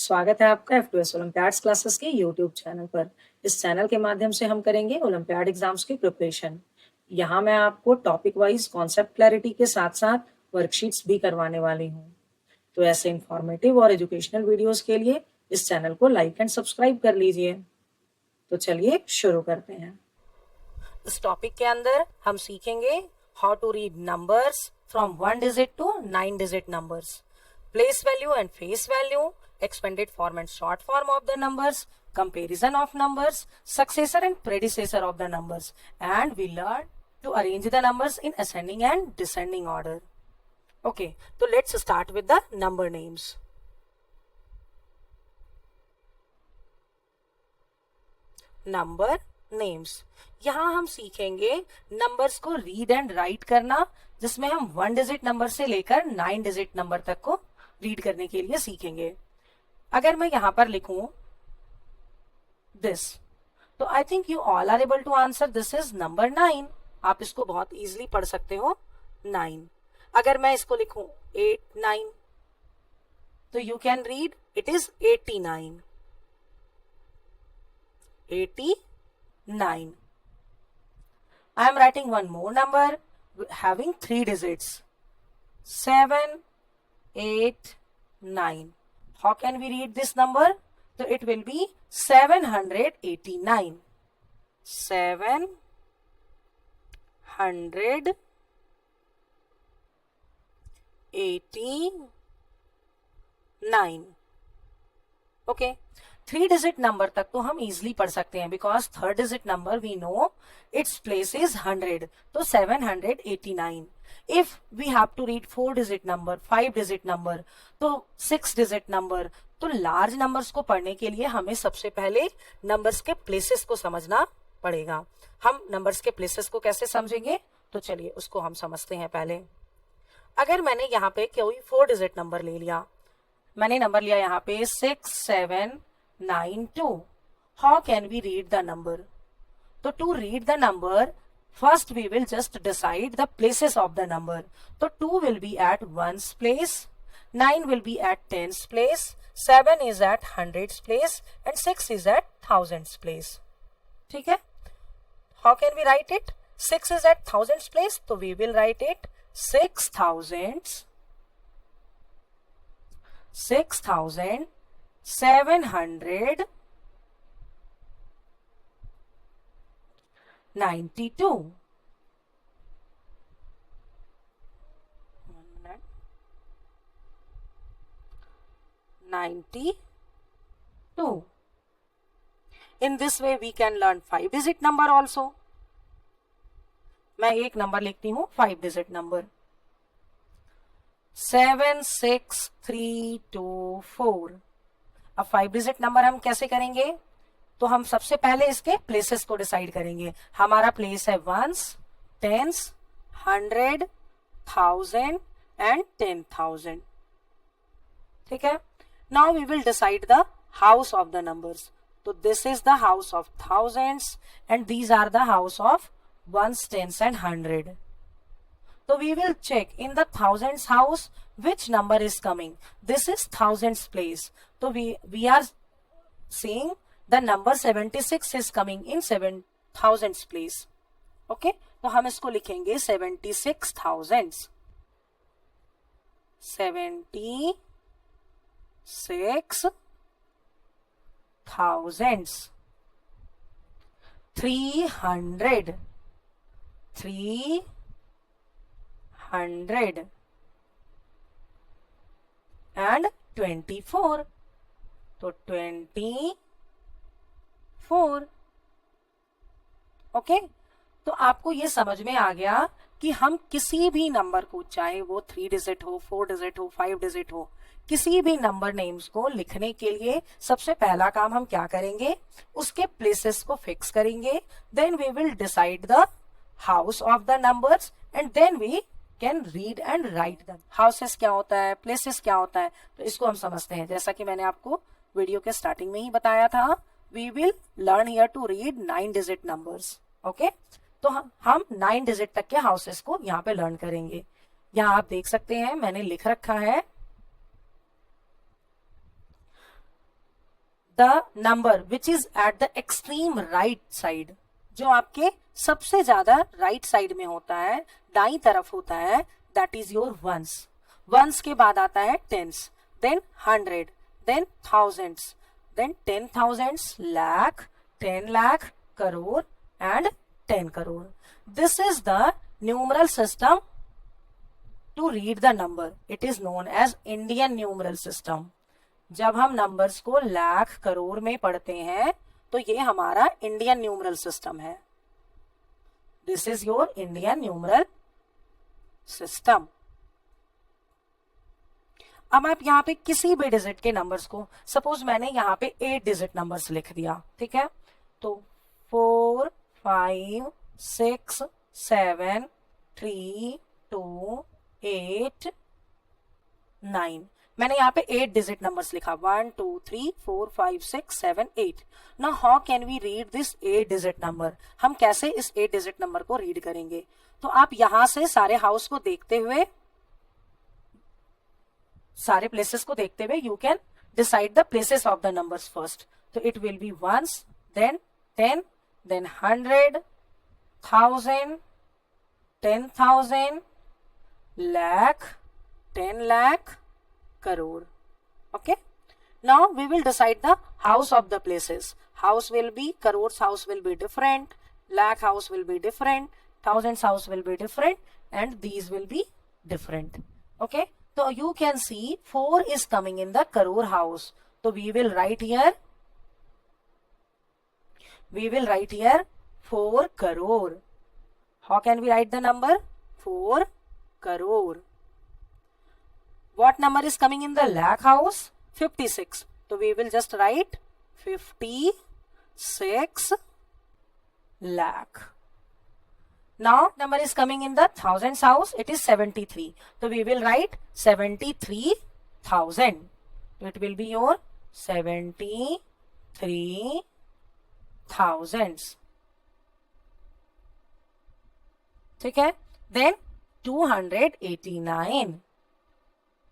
स्वागत है आपका F2S ओलंपियाड्स क्लासेस के यूट्यूब चैनल पर। इस चैनल के माध्यम से हम करेंगे ओलंपियाड एग्जाम्स की प्रिपरेशन। यहाँ मैं आपको टॉपिक वाइज कॉन्सेप्ट क्लैरिटी के साथ-साथ वर्कशीट्स भी करवाने वाली हूँ। तो ऐसे इंफॉर्मेटिव और एजुकेशनल वीडियोस के लिए इस चैनल को लाइक एंड सब्सक्राइब कर लीजिए। तो चलिए शुरू करते हैं। इस टॉपिक के अंदर हम सीखेंगे how to read numbers from 1 digit to 9 digit numbers, place value and face value, expanded form and short form of the numbers, comparison of numbers, successor and predecessor of the numbers, and we learn to arrange the numbers in ascending and descending order. Okay, so let's start with the number names. Number names, यहाँ हम सीखेंगे numbers को read and right करना, जिसमें हम 1 digit number से लेकर 9 digit number तक को रीड करने के लिए सीखेंगे। अगर मैं यहाँ पर लिखूं दिस, तो I think you all are able to answer this is number 9। आप इसको बहुत इजीली पढ़ सकते हो 9। अगर मैं इसको लिखूं 8 9, तो you can read it is 89 89। I am writing one more number having 3 digits, 7 8 9. How can we read this number? So it will be 789 789। Okay, 3 digit number तक तो हम इजिली पढ़ सकते हैं, because 3rd digit number we know its place is 100, तो 789। If we have to read 4 digit number, 5 digit number, तो 6 digit number, तो large numbers को पढ़ने के लिए हमें सबसे पहले नंबर्स के प्लेसेस को समझना पड़ेगा। हम नंबर्स के प्लेसेस को कैसे समझेंगे, तो चलिए उसको हम समझते हैं पहले। अगर मैंने यहाँ पे कोई 4 डिजिट नंबर ले लिया, मैंने नंबर लिया यहाँ पे 6792, how can we read the number? So to read the number, first we will just decide the places of the number. So 2 will be at 1's place, 9 will be at 10's place, 7 is at 100's place, and 6 is at 1000's place. ठीक है? How can we write it? 6 is at 1000's place, so we will write it 6,792 92. In this way we can learn 5 digit number also. मैं एक number लिखती हूँ 5 digit number, 76324। अब 5 digit number हम कैसे करेंगे, तो हम सबसे पहले इसके प्लेसेस को डिसाइड करेंगे। हमारा प्लेस है 1s, 10s, 100, 1000 एंड 10,000। ठीक है, now we will decide the house of the numbers. तो this is the house of thousands and these are the house of 1s, 10s and 100. So we will check in the thousands house which number is coming. This is thousands place. So we are seeing the number 76 is coming in 7,000s place. Okay? तो हम इसको लिखेंगे 76 thousands. 76 thousands. 300 and 24, तो 24। Okay, तो आपको ये समझ में आ गया कि हम किसी भी नंबर को, चाहे वो 3 डिजिट हो, 4 डिजिट हो, 5 डिजिट हो, किसी भी नंबर नेम्स को लिखने के लिए सबसे पहला काम हम क्या करेंगे, उसके प्लेसेस को फिक्स करेंगे। Then we will decide the house of the numbers and then we can read and write them. Houses क्या होता है, प्लेसेस क्या होता है, तो इसको हम समझते हैं। जैसा कि मैंने आपको वीडियो के स्टार्टिंग में ही बताया था, we will learn here to read 9 digit numbers. Okay, तो हम 9 डिजिट तक के हाउसेस को यहाँ पे लर्न करेंगे। यहाँ आप देख सकते हैं मैंने लिख रखा है the number which is at the extreme right side, जो आपके सबसे ज्यादा राइट साइड में होता है, दाईं तरफ होता है, that is your ones. Ones के बाद आता है tens, then 100, then thousands, then 10,000, lakh, 10 lakh, crore and 10 crore. This is the numeral system to read the number. It is known as Indian numeral system. जब हम numbers को लाख करोड़ में पढ़ते हैं तो ये हमारा इंडियन न्यूमरल सिस्टम है. This is your Indian numeral system. अब आप यहाँ पे किसी भी डिजिट के नंबर्स को, सपोज मैंने यहाँ पे 8 डिजिट नंबर्स लिख दिया, ठीक है, तो 4 5 6 7 3 2 8 9. मैंने यहाँ पे 8 डिजिट नंबर्स लिखा, 1 2 3 4 5 6 7 8. Now how can we read this 8 digit number? हम कैसे इस 8 डिजिट नंबर को रीड करेंगे? तो आप यहां से सारे हाउस को देखते हुए, सारे प्लेसेस को देखते हुए, you can decide the places of the numbers first. तो it will be ones, then 10, then 100, 1000, 10,000, lakh, 10 lakh, crore. Okay. Now we will decide the house of the places. House will be, crores house will be different, lakh house will be different, thousands house will be different, and these will be different. Okay. So you can see 4 is coming in the crore house. So we will write here 4 crore. How can we write the number? 4 crore. What number is coming in the lakh house? 56. So we will just write 56 lakh. Now number is coming in the thousands house, it is 73. So we will write 73,000. So it will be your 73 thousands. ठीक है. Then 289.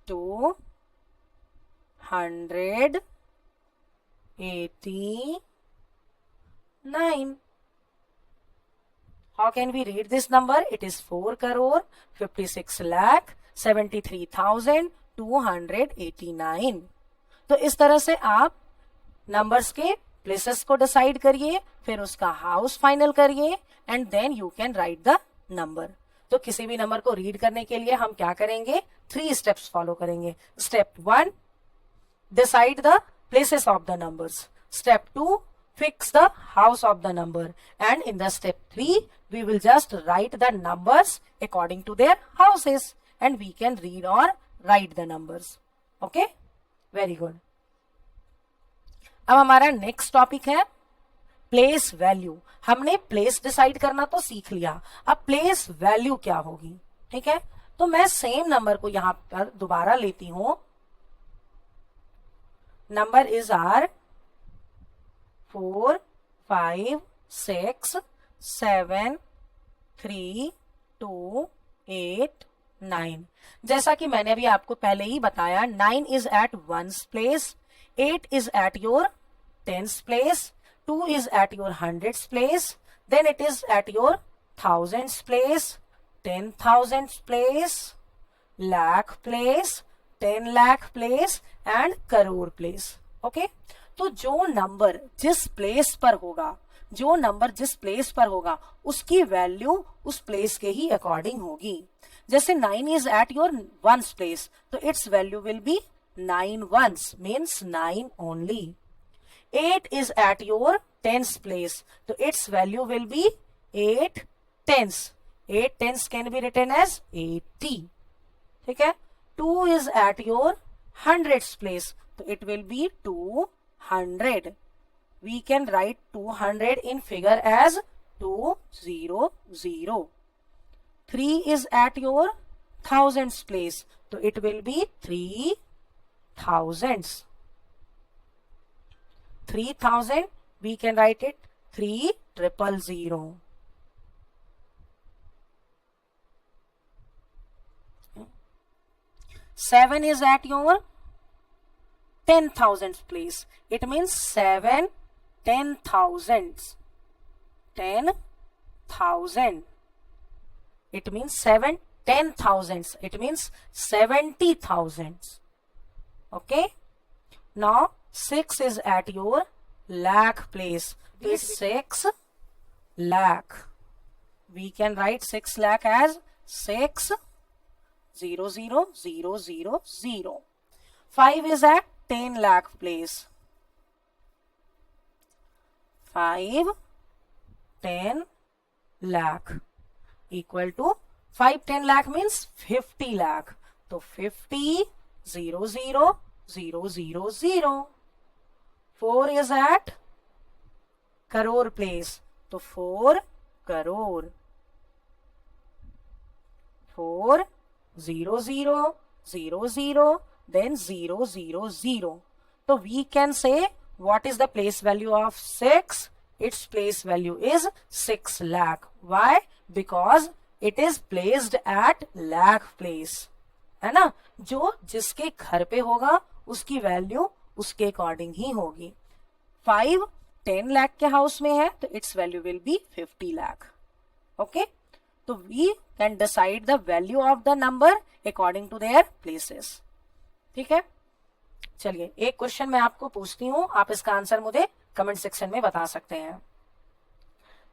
289. How can we read this number? It is 4 crore 56 lakh 73,289. तो इस तरह से आप numbers के places को decide करिए, फिर उसका हाउस फाइनल करिए, and then you can write the number. तो किसी भी नंबर को रीड करने के लिए हम क्या करेंगे? 3 स्टेप्स फॉलो करेंगे. Step 1, decide the places of the numbers. Step 2, fix the house of the number, and in the step 3 we will just write the numbers according to their houses, and we can read or write the numbers. Okay, very good. अब हमारा next topic है place value. हमने place decide करना तो सीख लिया, अब place value क्या होगी? ठीक है, तो मैं सेम नंबर को यहां पर दोबारा लेती हूं. Number is are 4 5 6 7 3 2 8 9. जैसा कि मैंने अभी आपको पहले ही बताया, 9 is at ones place, 8 is at your tens place, 2 is at your hundreds place, then it is at your thousands place, 10,000 place, lakh place, 10 lakh place and crore place. Okay? तो जो नंबर जिस place पर होगा, जो number जिस place पर होगा उसकी वैल्यू उस प्लेस के ही अकॉर्डिंग होगी. जैसे 9 is at your ones place, तो its value will B 9 ones, means 9 only. 8 is at your tens place, so its value will be 8 tens. 8 tens can be written as 80. ठीक है. 2 is at your hundreds place, so it will be 200. We can write 200 in figure as 200. 3 is at your thousands place, so it will be 3,000s. 3,000 we can write it 3,000. 7 is at your 10,000th place. It means 7 10,000s. 10,000. It means 7 10,000s. It means 70,000s. Okay. Now 6 is at your lakh place. This 6 lakh. We can write 6 lakh as 6,000,000. 5 is at 10 lakh place. 5 10 lakh equal to 5 10 lakh means 50 lakh. तो 50,000,000. 4 is at crore place. तो 4 crore. 4,0,0,0,0 then 0,0,0. So we can say what is the place value of 6? Its place value is 6 lakh. Why? Because it is placed at lakh place. है ना, जो जिसके घर पे होगा उसकी वैल्यू उसके अकॉर्डिंग ही होगी. 5 10 लाख के हाउस में है तो its value will be 50 lakh. Okay, तो we can decide the value of the number according to their places. ठीक है, चलिए एक क्वेश्चन मैं आपको पूछती हूँ, आप इसका आंसर मुझे कमेंट सेक्शन में बता सकते हैं.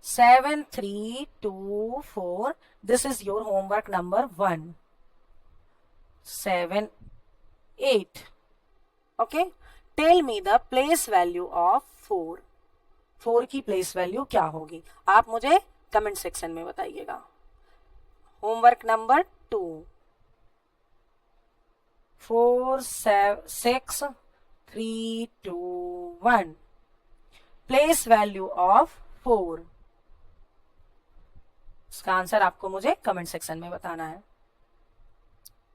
7324, this is your homework number 1. 7 8. Okay, tell me the place value of 4. 4 की प्लेस वैल्यू क्या होगी, आप मुझे कमेंट सेक्शन में बताइएगा. Homework number 2. 4 6 3 2 1. Place value of 4. इसका आंसर आपको मुझे कमेंट सेक्शन में बताना है.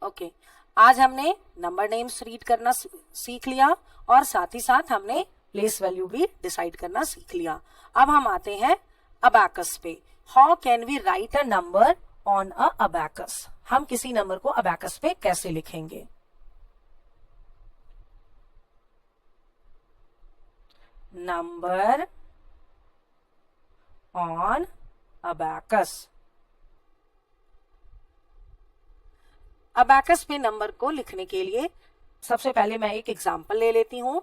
ओके, आज हमने नंबर नेम्स रीड करना सीख लिया और साथ ही साथ हमने प्लेस वैल्यू भी डिसाइड करना सीख लिया. अब हम आते हैं अबैकस पे. How can we write a number on a abacus. हम किसी नंबर को अबैकस पे कैसे लिखेंगे. Number on abacus. अबैकस पे नंबर को लिखने के लिए सबसे पहले मैं एक एग्जांपल ले लेती हूं.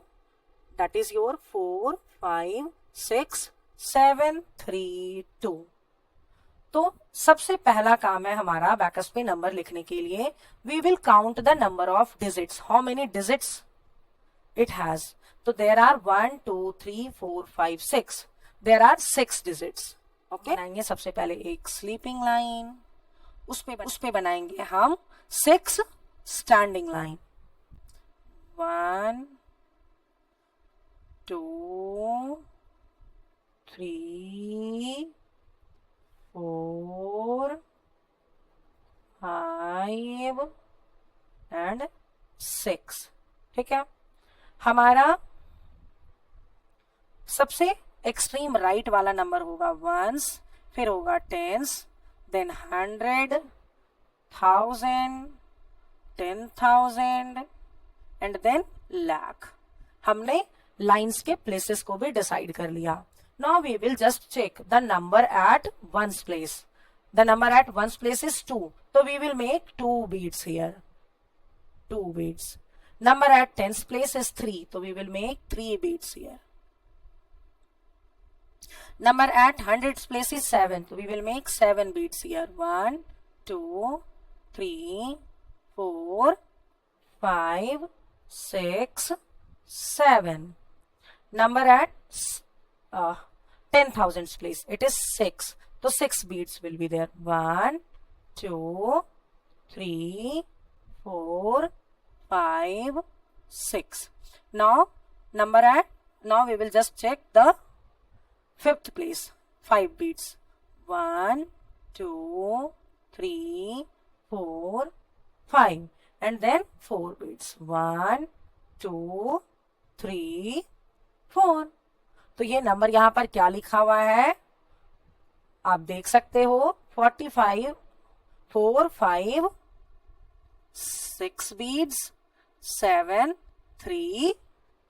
That is your 4 5 6 7 3 2. तो सबसे पहला काम है हमारा अबैकस पे नंबर लिखने के लिए. We will count the number of digits. How many digits it has. तो there are 1 2 3 4 5 6. There are 6 digits. Okay, बनाएंगे सबसे पहले एक स्लीपिंग लाइन, उस पे बनाएंगे हम 6 स्टैंडिंग लाइन. 1 2 3 4 5 एंड 6. ठीक है, हमारा सबसे एक्सट्रीम राइट वाला नंबर होगा वंस, फिर होगा tens, then 100, 1000, 10,000 and then lakh. हमने लाइंस के प्लेसेस को भी डिसाइड कर लिया. Now we will just check the number at ones place. The number at ones place is 2, तो we will make 2 beads here. 2 beads. Number at tens place is 3, so we will make 3 beads here. Number at hundreds place is 7, so we will make 7 beads here. 1 2 3 4 5 6 7. Number at 10,000 place, it is 6, so 6 beads will be there. 1 2 3 4 5 6. Now we will just check the 5th place. 5 beads. 1 2 3 4 5 and then 4 beads. 1 2 3 4. तो ये number यहाँ पर क्या लिखा हुआ है आप देख सकते हो. 45 4 5 6 beads, 7 3,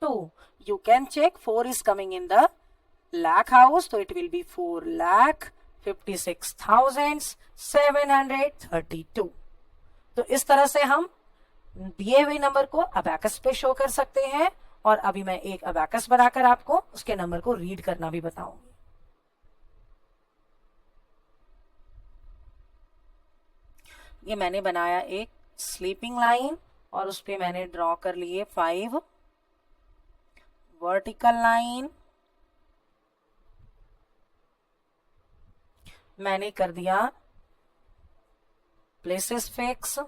2. You can check 4 is coming in the lakh house, so it will be 4,56,732. तो इस तरह से हम दिए हुए नंबर को अबैकस पे शो कर सकते हैं, और अभी मैं एक अबैकस बनाकर आपको उसके नंबर को रीड करना भी बताऊंगी। ये मैंने बनाया एक स्लीपिंग लाइन, और उस पे मैंने ड्रॉ कर लिए 5 वर्टिकल लाइन। मैंने कर दिया places fix,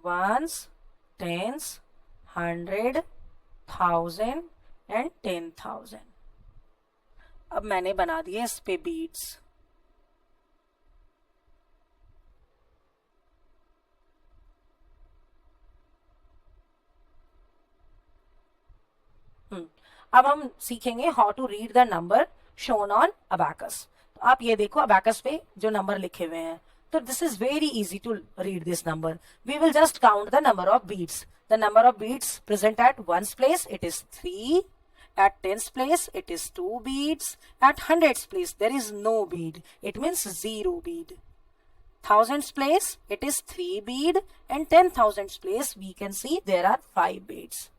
ones, tens, 100, 1000 and 10,000। अब मैंने बना दिए इस पे बीट्स। अब हम सीखेंगे how to read the number shown on abacus. तो आप ये देखो अबैकस पे जो नंबर लिखे हुए हैं, तो this is very easy to read this number. We will just count the number of beats. The number of beats present at ones place it is 3, at tens place it is 2 beads, at hundreds place there is no bead, it means 0 bead. Thousands place it is 3 bead, and 10,000s place we can see there are 5 beads.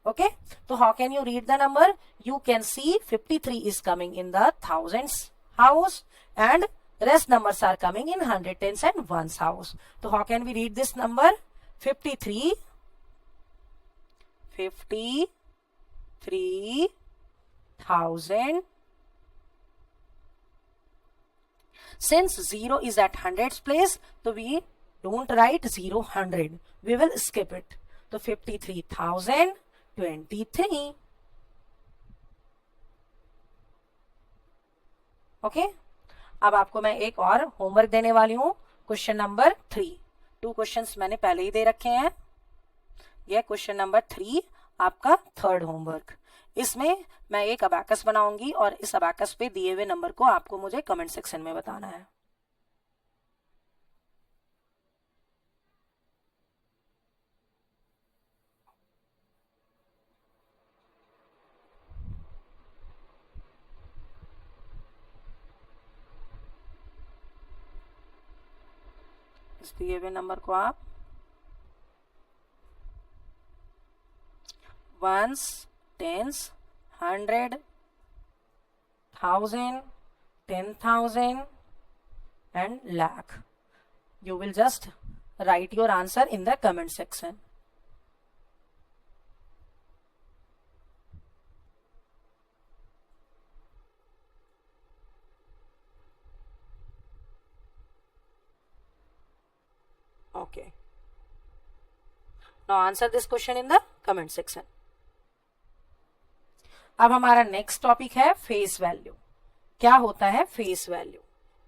Okay, so how can you read the number? You can see 53 is coming in the thousands house, and rest numbers are coming in 100, tens and ones house. So how can we read this number? 53 3,000. Since 0 is at hundreds place, so we don't write 0 100. We will skip it. So 53,023. Okay, अब आपको मैं एक और homework देने वाली हूं, question number 3। 2 questions मैंने पहले ही दे रखे हैं। यह क्वेश्चन नंबर 3 आपका थर्ड होमवर्क। इसमें मैं एक अबैकस बनाऊंगी, और इस अबैकस पे दिए हुए नंबर को आपको मुझे कमेंट सेक्शन में बताना है। इस दिए हुए नंबर को आप once, tens, 100, 1000, 10,000 and lakh. You will just write your answer in the comment section. Okay. Now answer this question in the comment section. अब हमारा नेक्स्ट टॉपिक है फेस वैल्यू। क्या होता है face value?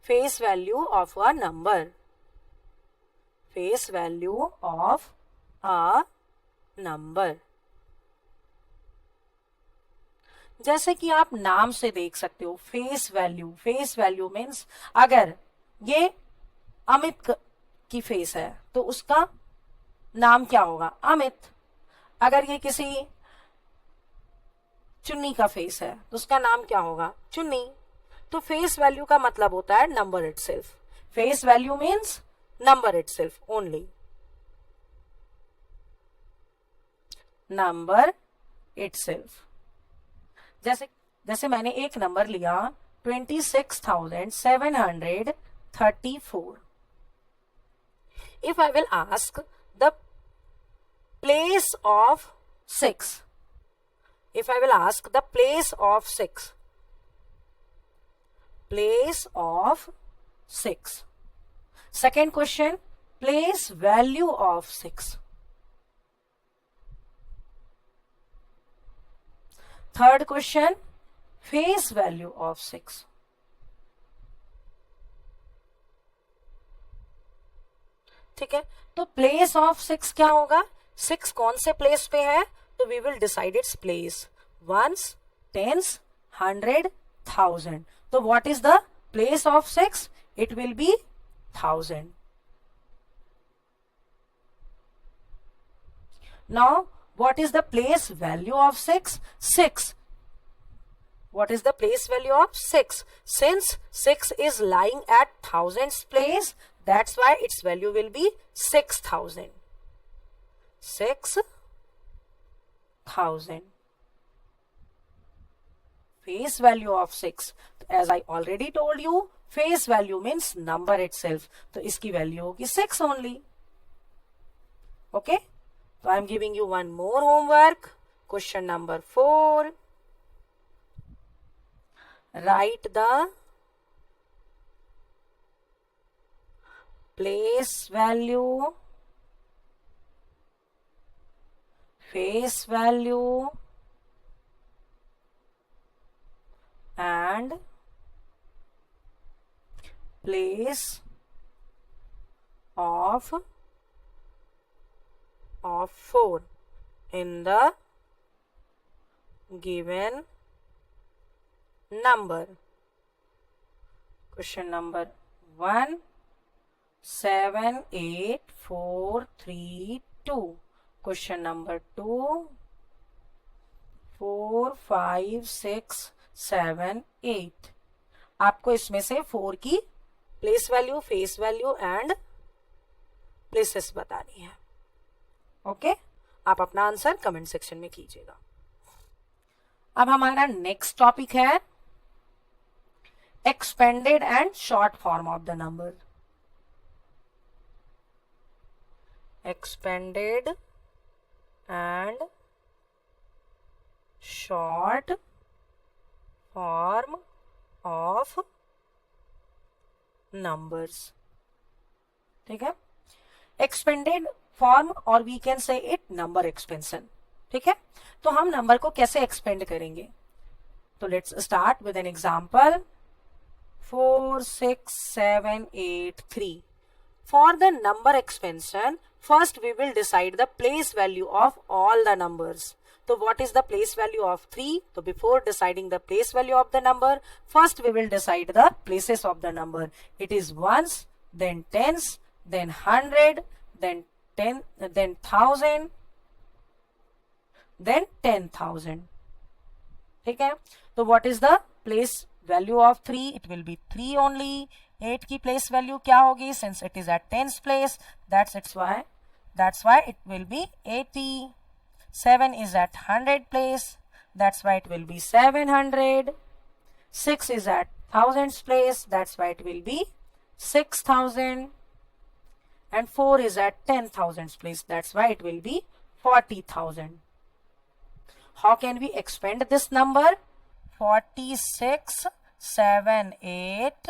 Face value of a number. Face value of a number, जैसे कि आप नाम से देख सकते हो face value. Face value means अगर ये अमित की फेस है तो उसका नाम क्या होगा? अमित। अगर ये किसी चुन्नी का फेस है तो उसका नाम क्या होगा? चुन्नी। तो फेस वैल्यू का मतलब होता है number itself. Face value means number itself only. Number itself. जैसे मैंने एक नंबर लिया 26,734। If I will ask the place of 6, if I will ask the place of 6, place of 6. Second question, place value of 6. Third question, face value of 6. ठीक है, तो place of 6 क्या होगा? 6 कौन से प्लेस पे है? तो we will decide its place. Ones, tens, 100, 1000। तो what is the place of 6? It will be 1000। Now What is the place value of 6? 6. What is the place value of 6? Since 6 is lying at thousands place, that's why its value will be 6,000. 6,000. Face value of 6. As I already told you, face value means number itself. So iski value hogi 6 only. Okay? So I am giving you one more homework. Question number 4. Write the place value, face value, and place of 4 in the given number. Question number 1, 7, 8, 4, 3, 2. Question number 2, 4, 5, 6, 7, 8. आपको इसमें से 4 की place value, face value and places बतानी है. Okay, आप अपना answer comment section में कीजिएगा. अब हमारा नेक्स्ट टॉपिक है expanded and short form of the number. Expanded and short form of numbers. ठीक है, एक्सपेंडेड फॉर्म और we can say it number expansion. ठीक है, तो हम नंबर को कैसे एक्सपेंड करेंगे? तो let's start with an example. 4, 6, 7, 8, 3. For the number expansion, first we will decide the place value of all the numbers. So what is the place value of 3? So before deciding the place value of the number, first we will decide the places of the number. It is ones, then tens, then 100, then 10, then 1000, then 10,000. ठीक है, तो what is the place value of 3? It will be 3 only. 8 की place value क्या होगी? Since it is at tens place, that's why it will be 80. 7 is at 100 place, that's why it will be 700. 6 is at thousands place, that's why it will be 6,000. And 4 is at 10,000 place, that's why it will be 40,000. How can we expand this number? 46, 7, 8,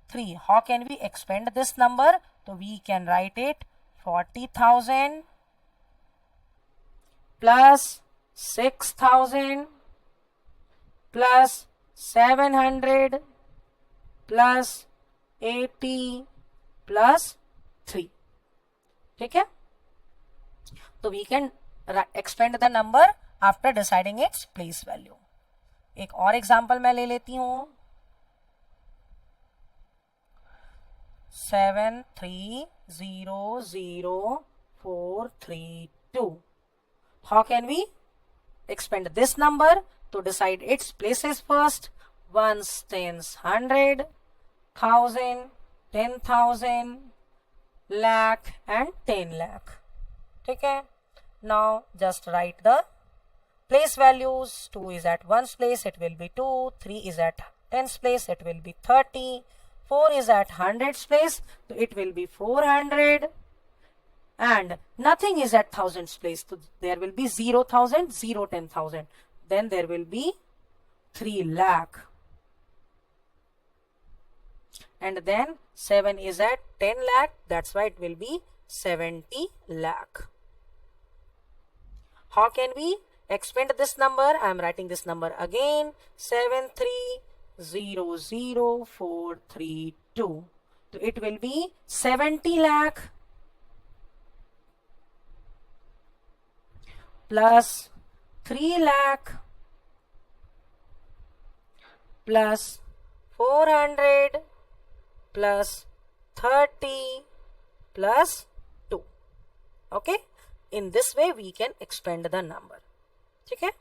3. How can we expand this number? So we can write it 40,000 plus 6,000 plus 700 plus 80 plus 3. ठीक है, तो we can expand the number after deciding its place value. एक और example मैं ले लेती हूं. 7300432. How can we expand this number? To decide its places first. Ones, tens, 100, 1000, 10,000, lakh and 10 lakh. ठीक है, now just write the place values. 2 is at ones place, it will be 2. 3 is at tens place, it will be 30. 4 is at hundreds place, so it will be 400. And nothing is at thousands place, so there will be 0,000, 0, 10,000. Then there will be 3 lakh. And then 7 is at 10 lakh, that's why it will be 70 lakh. How can we expand this number? I am writing this number again. 7300432. So it will be 70 lakh plus 3 lakh plus 400 plus 30 plus 2. Okay, in this way we can expand the number. ठीक है.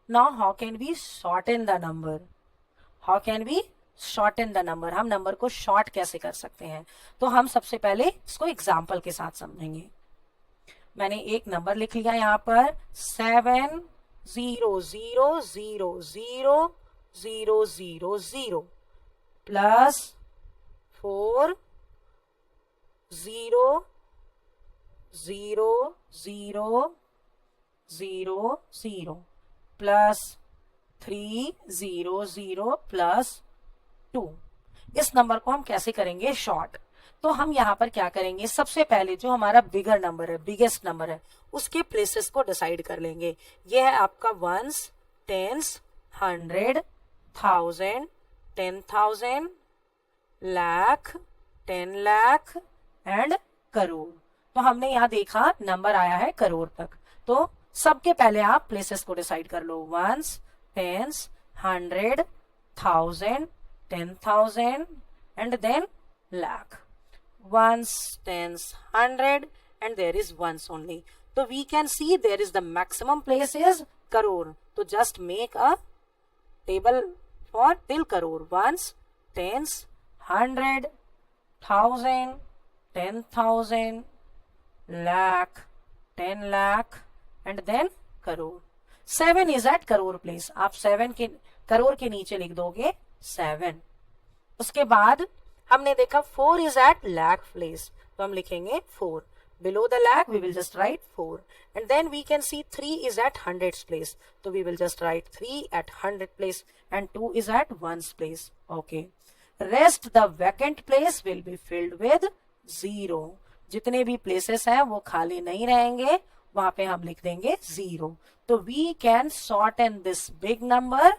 Now how can we shorten the number? How can we shorten the number? हम number को short कैसे कर सकते हैं? तो हम सबसे पहले इसको एग्जाम्पल के साथ समझेंगे. मैंने एक नंबर लिख लिया यहाँ पर 7000000 प्लस 40000 प्लस 300 प्लस 2. इस नंबर को हम कैसे करेंगे शॉर्ट? तो हम यहाँ पर क्या करेंगे, सबसे पहले जो हमारा बिगर नंबर है, बिगेस्ट नंबर है, उसके प्लेसेस को डिसाइड कर लेंगे. ये है आपका ones, tens, 100, 1000, 10,000, lakh, 10 lakh and crore. तो हमने यहाँ देखा नंबर आया है करोड़ तक. तो सबके पहले आप प्लेसेस को डिसाइड कर लो. Ones, tens, 100, 1000, 10,000 and then lakh. Ones, tens, 100 and there is ones only. So we can see there is the maximum place is crore. So just make a table for till crore. Ones, tens, 100, 1000, 10,000, lakh, 10 lakh and then crore. 7 is at crore place. आप 7 के करोड़ के नीचे लिख दोगे 7. उसके बाद हमने देखा 4 is at lakh place, तो हम लिखेंगे 4. Below the lakh we will just write 4. And then we can see 3 is at hundreds place, so we will just write 3 at 100 place and 2 is at ones place. Okay. Rest the vacant place will be filled with 0. जितने भी places हैं वो खाली नहीं रहेंगे, वहां पे हम लिख देंगे 0. तो we can shorten this big number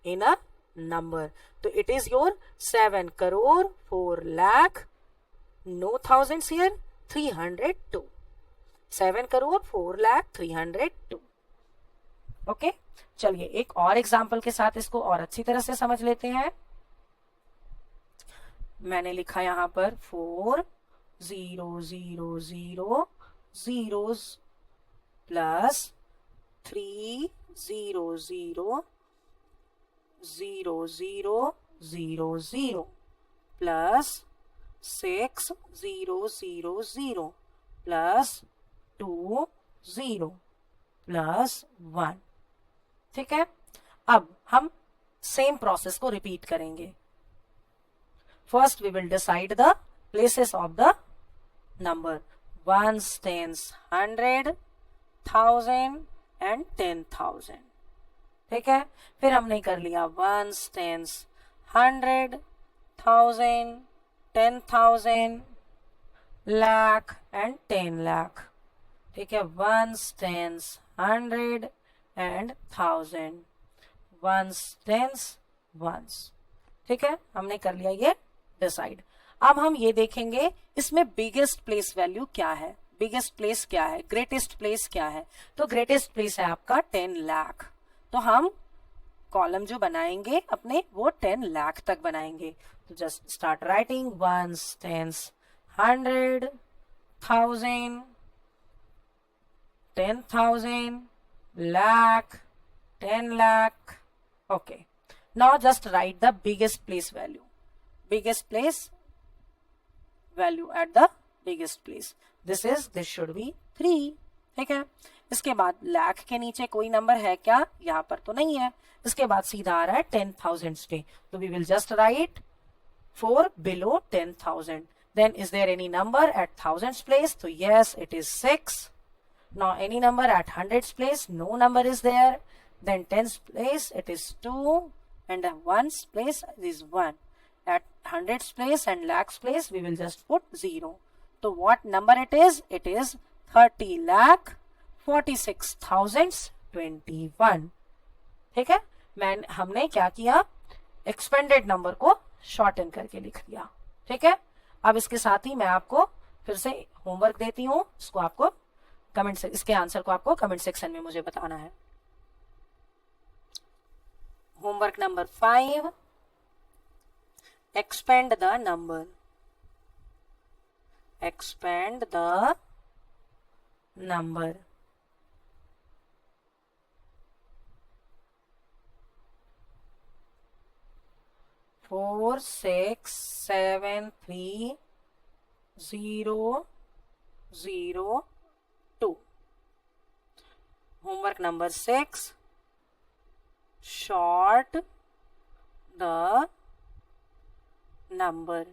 in a number. So it is your 7 crore 4 lakh, no thousands here, 302. 7 crore 4 lakh 302. Okay, चलिए एक और एग्जाम्पल के साथ इसको और अच्छी तरह से समझ लेते हैं. मैंने लिखा यहां पर 4 0 0 0 zeros प्लस 3 0 0 0 0 0 0 प्लस 6 0 0 0 प्लस 2 0 प्लस 1. ठीक है, अब हम सेम प्रोसेस को रिपीट करेंगे. First we will decide the places of the number. ones, tens, 100, 1000 and 10,000. ठीक है, फिर हमने कर लिया ones, tens, 100, 1000, 10,000, lakh and 10 lakh. ठीक है, ones, tens, 100 and 1000, ones, tens, ones. ठीक है, हमने कर लिया ये डिसाइड. अब हम ये देखेंगे इसमें बिगेस्ट प्लेस वैल्यू क्या है, बिगेस्ट प्लेस क्या है, ग्रेटेस्ट प्लेस क्या है. तो ग्रेटेस्ट प्लेस है आपका 10 लाख. तो हम कॉलम जो बनाएंगे अपने वो 10 लाख तक बनाएंगे. तो just start writing ones, tens, 100, 1000, 10,000, lakh, 10 lakh. Okay, now just write the biggest place value. Biggest place value at the biggest place. This should be 3. ठीक है, इसके बाद लाख के नीचे कोई नंबर है क्या, यहाँ पर तो नहीं है. इसके बाद सीधा आ रहा है 10,000 पे, तो we will just write 4 below 10,000. Then is there any number at thousands place? So yes, it is 6. Now any number at hundreds place? No number is there. Then tens place it is 2 and ones place is 1. At hundreds place and lakhs place we will just put 0. So what number it is? It is 30 lakh 46,021. ठीक है, हमने क्या किया, expanded number को shorten करके लिख दिया. ठीक है, अब इसके साथ ही मैं आपको फिर से होमवर्क देती हूँ. इसको आपको कमेंट, इसके आंसर को आपको कमेंट सेक्शन में मुझे बताना है. Homework number 5, expand the number. expand the number. Four, 6, 7, 3, 0, 0, 2. Homework number 6. Short the number.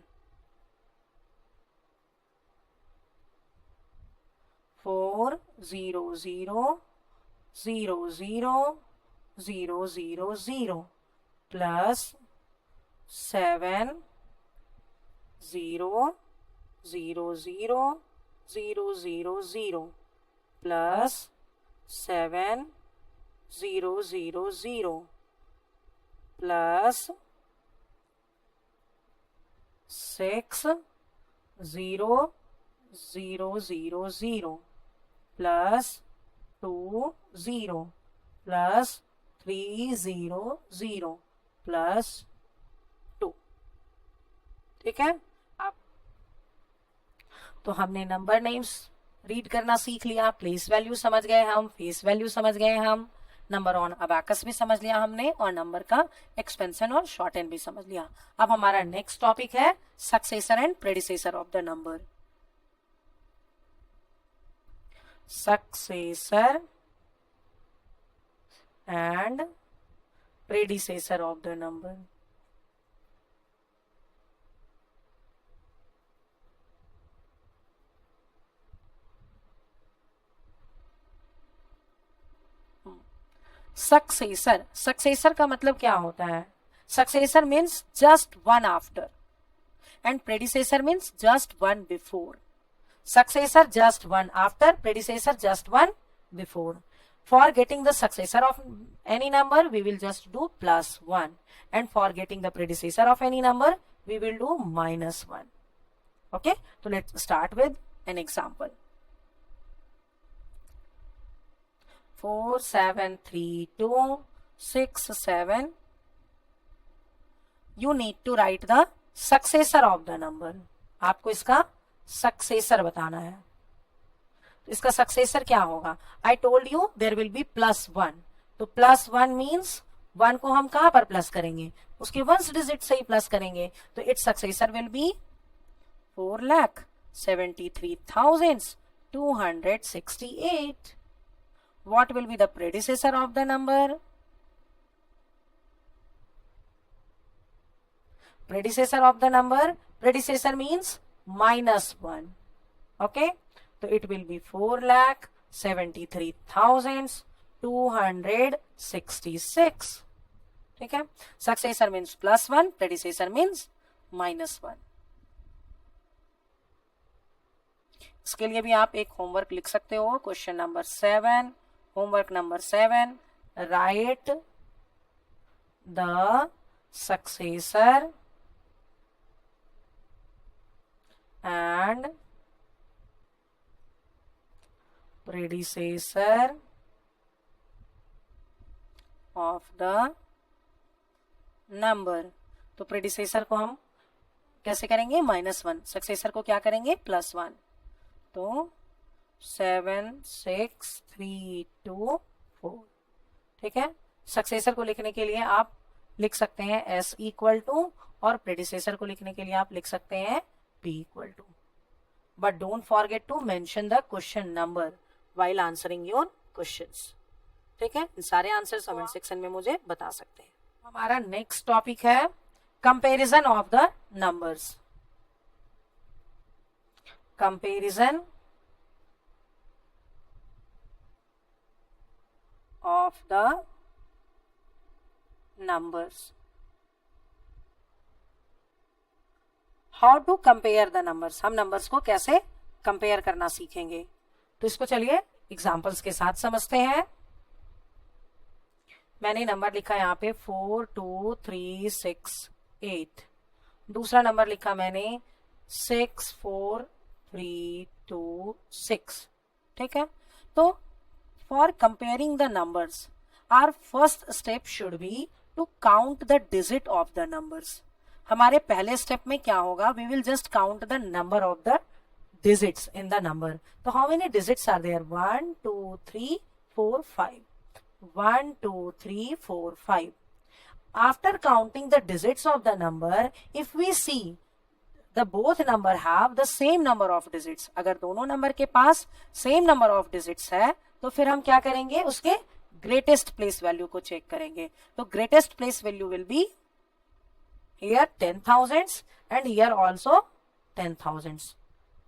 4, 0, 0, 0, 0, 0, 0, 0 plus 7, 0, 0, 0, 0, 0, 0 plus 7, 0, 0, 0 plus 6, 0, 0, 0, 0 plus 2, 0 plus 3, 0, 0 plus 2. ठीक है, अब तो हमने नंबर नेम्स रीड करना सीख लिया, प्लेस वैल्यू समझ गए हम, फेस वैल्यू समझ गए हम, नंबर ऑन अबैकस भी समझ लिया हमने, और नंबर का एक्सपेंशन और शॉर्टेन भी समझ लिया. अब हमारा नेक्स्ट टॉपिक है successor and predecessor of the number. Successor and predecessor of the number. Successor, successor का मतलब क्या होता है? Successor means just one after and predecessor means just one before. Successor just one after, predecessor just one before. For getting the successor of any number, we will just do +1, and for getting the predecessor of any number, we will do -1. Okay, so let's start with an example. 4, 7, 3, 2, 6, 7. You need to write the successor of the number. आपको इसका successor बताना है. इसका successor क्या होगा? I told you there will be +1. तो +1 means 1 को हम कहां पर प्लस करेंगे? उसके वंस डिजिट से ही प्लस करेंगे. तो it's successor will be 4,73,268. What will be the predecessor of the number? Predecessor of the number, predecessor means -1. Okay, so it will be 4,73,266. ठीक है, सक्सेसर मीन्स +1, प्रेडिसेसर मीन्स -1. इसके लिए भी आप एक होमवर्क लिख सकते हो. Question number 7, homework number 7, right the successor and predecessor of the number. तो predecessor को हम कैसे करेंगे? -1. सक्सेसर को क्या करेंगे? +1. तो 7, 6, 3, 2, 4. ठीक है, सक्सेसर को लिखने के लिए आप लिख सकते हैं S = और प्रेडिसेसर को लिखने के लिए आप लिख सकते हैं P = but don't forget to mention the question number while answering your questions. ठीक है, इन सारे आंसर कमेंट सेक्शन में मुझे बता सकते हैं. हमारा नेक्स्ट टॉपिक है comparison of the numbers. Comparison of the numbers. How to compare the numbers. हम नंबर्स को कैसे कंपेयर करना सीखेंगे. तो इसको चलिए एग्जाम्पल्स के साथ समझते हैं. मैंने नंबर लिखा यहाँ पे 4, 2, 3, 6, 8. दूसरा नंबर लिखा मैंने 6, 4, 3, 2, 6. ठीक है, तो for comparing the numbers our first step should be to count the digit of the numbers. हमारे पहले स्टेप में क्या होगा? We will just count the number of the digits in the number. So how many digits are there? 1, 2, 3, 4, 5. 1, 2, 3, 4, 5. After counting the digits of the number, if we see the both number have the same number of digits, अगर दोनों number के पास same number of digits है तो फिर हम क्या करेंगे, उसके ग्रेटेस्ट प्लेस वैल्यू को चेक करेंगे. तो greatest place value will B here 10,000 and here also 10,000.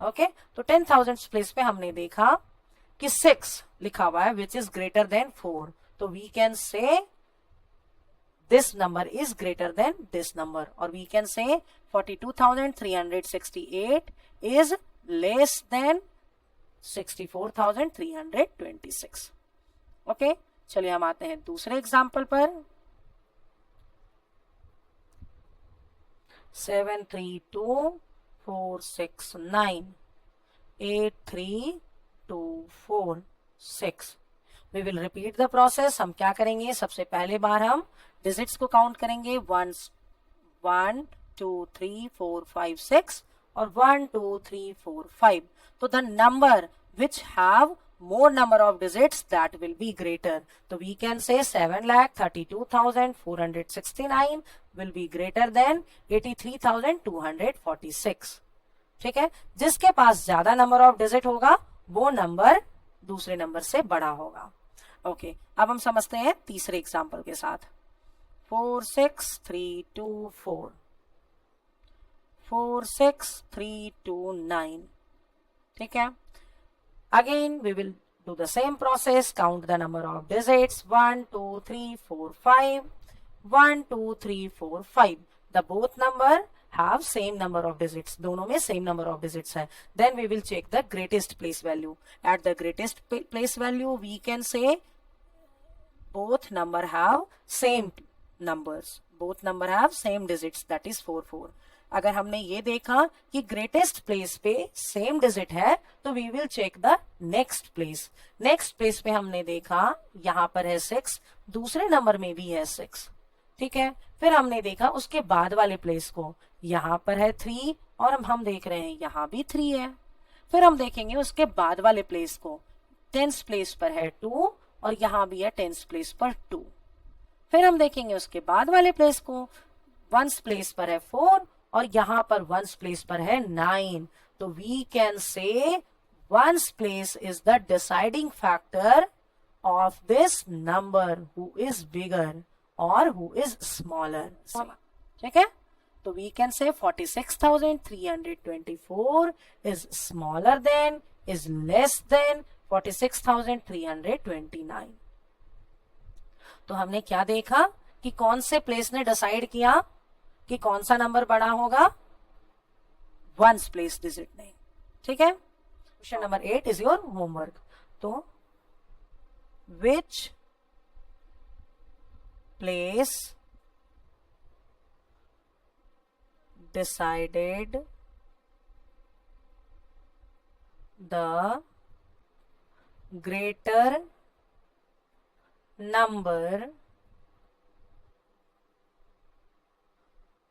Okay, तो 10,000 प्लेस पे हमने देखा कि 6 लिखा हुआ है विच इज ग्रेटर देन 4. तो we can say this number is greater than this number, or we can say 42,368 is less than 64,326. Okay, चलिए हम आते हैं दूसरे एग्जाम्पल पर. 732,469,83,246. We will repeat the process. हम क्या करेंगे, सबसे पहले बार हम डिजिट्स को काउंट करेंगे. 1 2 3 4 5 6 और 1 2 3 4 5. तो the number which have more number of digits that will be greater. So we can say 7,32,469 will be greater than 83,246. ठीक है, जिसके पास ज्यादा नंबर ऑफ डिजिट होगा वो नंबर दूसरे नंबर से बड़ा होगा. ओके, अब हम समझते हैं तीसरे एग्जाम्पल के साथ. 46324 46329. ठीक है, again we will do the same process. Count the number of digits. 1 2 3 4 5. 1 2 3 4 5. The both number have same number of digits. दोनों में same number of digits है. Then we will check the greatest place value. At the greatest place value we can say both number have same numbers. Both number have same digits, that is 4 4. अगर हमने ये देखा कि greatest place पे same digit है तो we will check the next place. Next place पे हमने देखा यहाँ पर है 6, दूसरे नंबर में भी है 6. ठीक है, फिर हमने देखा उसके बाद वाले प्लेस को, यहाँ पर है 3 और हम देख रहे हैं यहाँ भी 3 है. फिर हम देखेंगे उसके बाद वाले प्लेस को, 10th प्लेस पर है 2 और यहाँ भी है 10th प्लेस पर 2. फिर हम देखेंगे उसके बाद वाले प्लेस को, 1st प्लेस पर है 4 और यहाँ पर 1st प्लेस पर है 9. तो we can say 1st place is the deciding factor of this number, who is bigger और हु इज स्मॉलर. ठीक है, तो we can say 46,324 is smaller than, is less than 46,329. तो हमने क्या देखा कि कौन से प्लेस ने डिसाइड किया कि कौन सा नंबर बड़ा होगा, 1st प्लेस डिजिट ने. ठीक है, question number 8 is your homework. तो which place decided the greater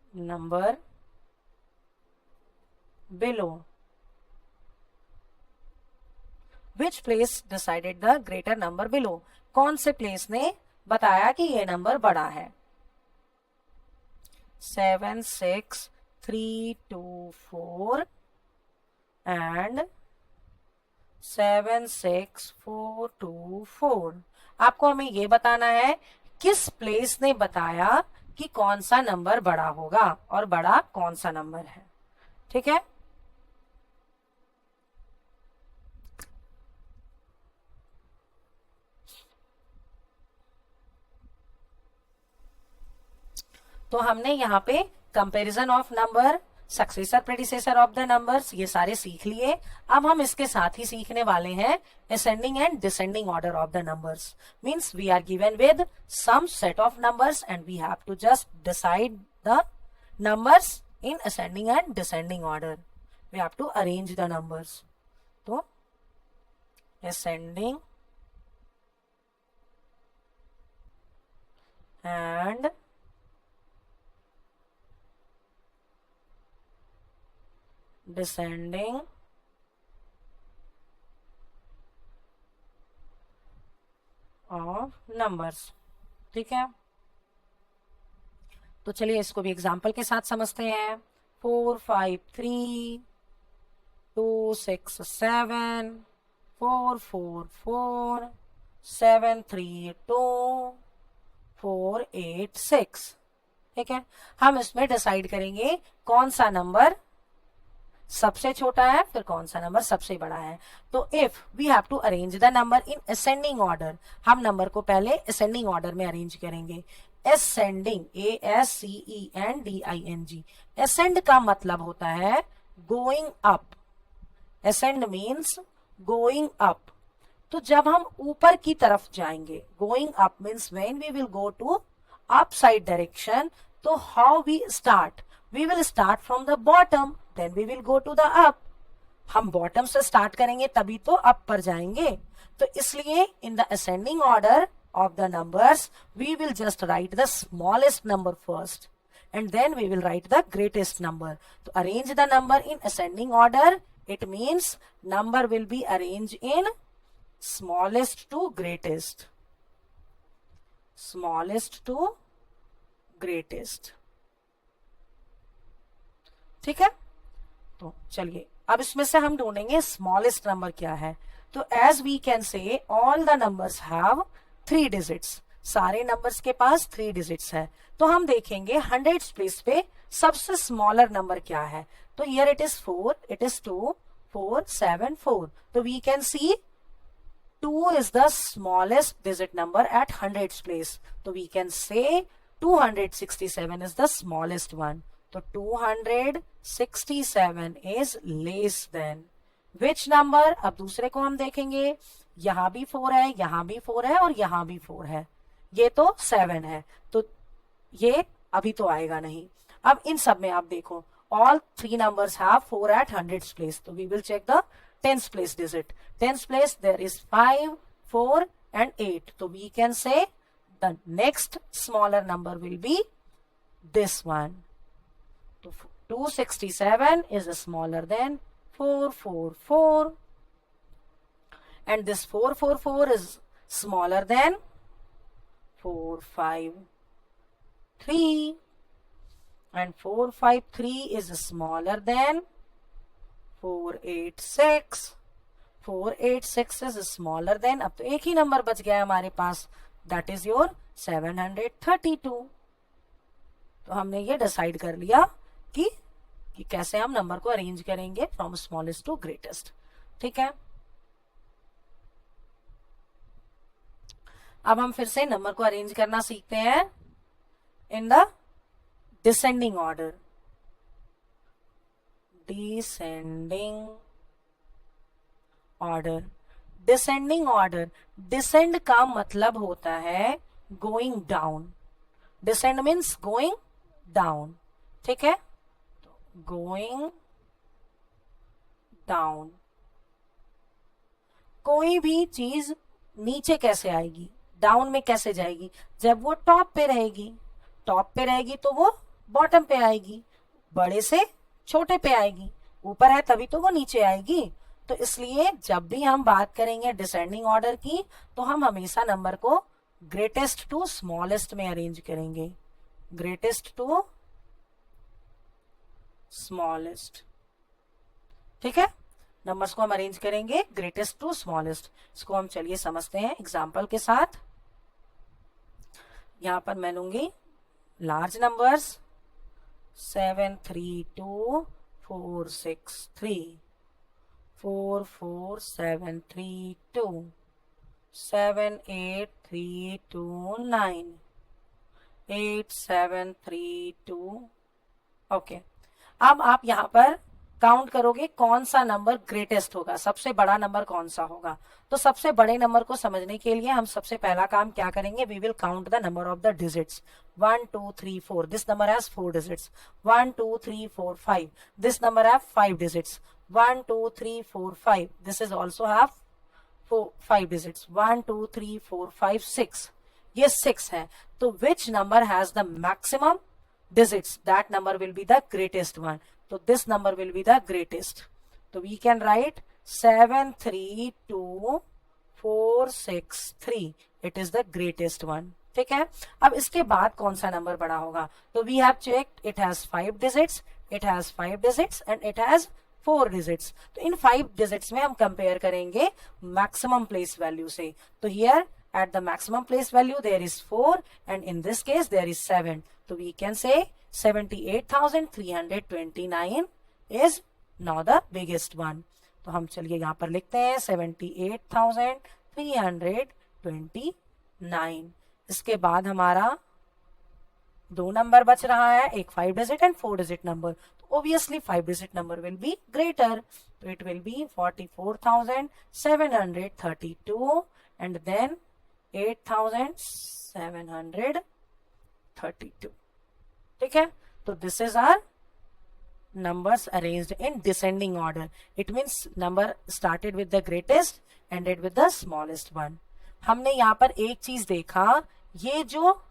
number below. Which place decided the greater number below? कौन से प्लेस ने बताया कि ये नंबर बड़ा है? 76324 and 76424. आपको हमें ये बताना है किस प्लेस ने बताया कि कौन सा नंबर बड़ा होगा और बड़ा कौन सा नंबर है. ठीक है, तो हमने यहाँ पे comparison of number, successor predecessor of the numbers, ये सारे सीख लिए. अब हम इसके साथ ही सीखने वाले हैं ascending and descending order of the numbers. Means we are given with some set of numbers and we have to just decide the numbers in ascending and descending order. We have to arrange the numbers. तो ascending and descending numbers. ठीक है, तो चलिए इसको भी example के साथ समझते हैं। 4 5 3 2 6 7 4 4 4 7 3 2 4 8 6। ठीक है, हम इसमें डिसाइड करेंगे कौन सा नंबर सबसे छोटा है, फिर कौन सा नंबर सबसे बड़ा है। तो if we have to arrange the number in ascending order, हम नंबर को पहले असेंडिंग ऑर्डर में अरेंज करेंगे। असेंडिंग, ASCENDING, असेंड का मतलब होता है going up. Ascend means going up. तो जब हम ऊपर की तरफ जाएंगे, going up means when we will go to up side direction, तो how we start, we will start from the bottom, then we will go to the up. हम bottom से स्टार्ट करेंगे तभी तो अप पर जाएंगे। तो इसलिए in the ascending order of the numbers we will just write the smallest number first and then we will write the greatest number. To arrange the number in ascending order, it means number will be arranged in smallest to greatest, smallest to greatest। ठीक है, तो चलिए अब इसमें से हम ढूंढेंगे smallest number क्या है। तो as we can say all the numbers have 3 digits, सारे नंबर्स के पास 3 डिजिट्स है। तो हम देखेंगे 100 प्लेस पे सबसे स्मॉलर नंबर क्या है। तो here it is 4, it is 2 4 7 4। तो we can see 2 is the smallest digit number at 100 place. तो we can say 267 is the smallest one. तो 267 is less than which number? अब दूसरे को हम देखेंगे, यहां भी 4 है, यहां भी 4 है और यहां भी 4 है, ये तो 7 है, तो ये अभी तो आएगा नहीं। अब इन सब में आप देखो all 3 numbers have 4 at 100 place. तो we will check the 10th place digit. 10th place there is 5, 4 and 8. So we can say the next smaller number will be this one. So 267 is smaller than 444 and this 444 is smaller than 453 and 453 is smaller than 486, 486 is smaller than, अब तो एक ही number बच गया हमारे पास, that is your 732। तो हमने ये decide कर लिया कि कैसे हम नंबर को अरेंज करेंगे फ्रॉम स्मॉलेस्ट टू ग्रेटेस्ट। ठीक है, अब हम फिर से नंबर को अरेंज करना सीखते हैं in the descending order. Descending order, descending order, descend का मतलब होता है going down. Descend means going down. ठीक है, तो गोइंग डाउन। कोई भी चीज नीचे कैसे आएगी, डाउन में कैसे जाएगी, जब वो टॉप पे रहेगी। टॉप पे रहेगी तो वो बॉटम पे आएगी, बड़े से छोटे पे आएगी, ऊपर है तभी तो वो नीचे आएगी। तो इसलिए जब भी हम बात करेंगे डिसेंडिंग ऑर्डर की, तो हम हमेशा नंबर को ग्रेटेस्ट टू स्मॉलेस्ट में अरेंज करेंगे, ग्रेटेस्ट टू स्मॉलेस्ट। ठीक है, नंबर्स को हम अरेंज करेंगे ग्रेटेस्ट टू स्मॉलेस्ट। इसको हम चलिए समझते हैं एग्जाम्पल के साथ। यहां पर मैं लूंगी लार्ज नंबर्स 732 463 44732 78329 8732। ओके, अब आप यहां पर काउंट करोगे कौन सा नंबर ग्रेटेस्ट होगा, सबसे बड़ा नंबर कौन सा होगा। तो सबसे बड़े नंबर को समझने के लिए हम सबसे पहला काम क्या करेंगे, we will count the number of the digits. 1 2 3 4, this number has 4 digits. 1 2 3 4 5, this number have 5 digits. 1 2 3 4 5, this is also have 5 digits. 1 2 3 4 5 6, ये 6 है। तो which number has the maximum digits, that number will be the greatest one. So this number will be the greatest. So we can write 732463. It is the greatest one. ठीक है, अब इसके बाद कौन सा नंबर बड़ा होगा? तो we have checked it has 5 digits, it has 5 digits and it has 4 digits. तो इन 5 डिजिट्स में हम कंपेयर करेंगे मैक्सिमम प्लेस वैल्यू से। तो here at the maximum place value there is 4 and in this case there is 7. So we can say 78,329 is now the biggest one. तो हम चलिए यहाँ पर लिखते हैं 78,329। इसके बाद हमारा 2 नंबर बच रहा है, एक 5 डिजिट एंड 4 डिजिट नंबर। तो obviously 5 digit number will be greater, तो it will be 44,732 and then 8,732। ठीक है, तो this is our numbers arranged in descending order. It means number started with the greatest, ended with the smallest one. हमने यहाँ पर एक चीज देखा, ये जो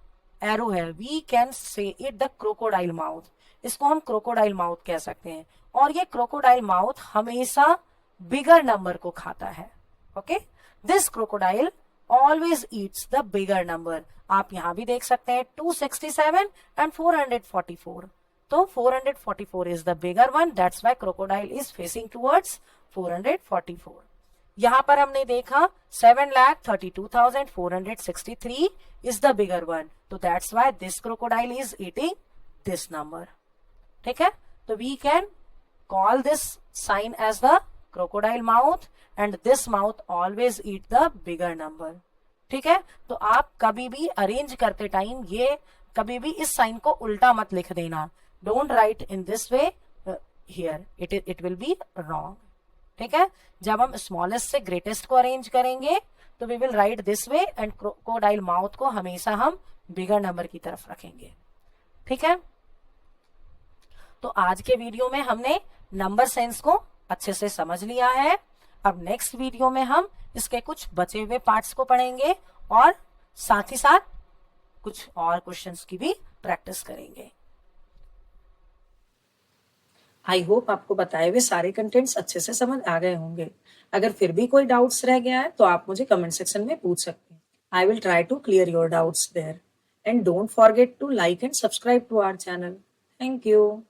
एरो है we can say it the crocodile mouth, इसको हम crocodile mouth कह सकते हैं, और ये crocodile mouth हमेशा बिगर नंबर को खाता है। Okay, this crocodile always eats the bigger number। आप यहां भी देख सकते हैं 267 and 444, तो 444 is the bigger one, that's why crocodile is facing towards 444। यहां पर हमने देखा 7,32,463 is the bigger one, तो that's why this crocodile is eating this number। ठीक है, तो we can call this sign as the crocodile mouth and this mouth always eat the bigger number। ठीक है, तो आप कभी भी अरेंज करते टाइम ये कभी भी इस साइन को उल्टा मत लिख देना। Don't write in this way here, it will be wrong. ठीक है, जब हम स्मॉलेस्ट से ग्रेटेस्ट को अरेंज करेंगे तो we will write this way and crocodile mouth को हमेशा हम बिगर नंबर की तरफ रखेंगे। ठीक है, तो आज के वीडियो में हमने नंबर सेंस को अच्छे से समझ लिया है। अब नेक्स्ट वीडियो में हम इसके कुछ बचे हुए पार्ट्स को पढ़ेंगे और साथ ही साथ कुछ और क्वेश्चंस की भी प्रैक्टिस करेंगे। आई होप आपको बताए हुए सारे कंटेंट्स अच्छे से समझ आ गए होंगे। अगर फिर भी कोई डाउट्स रह गया है तो आप मुझे कमेंट सेक्शन में पूछ सकते हैं। I will try to clear your doubts there and don't forget to like and subscribe to our channel. Thank you.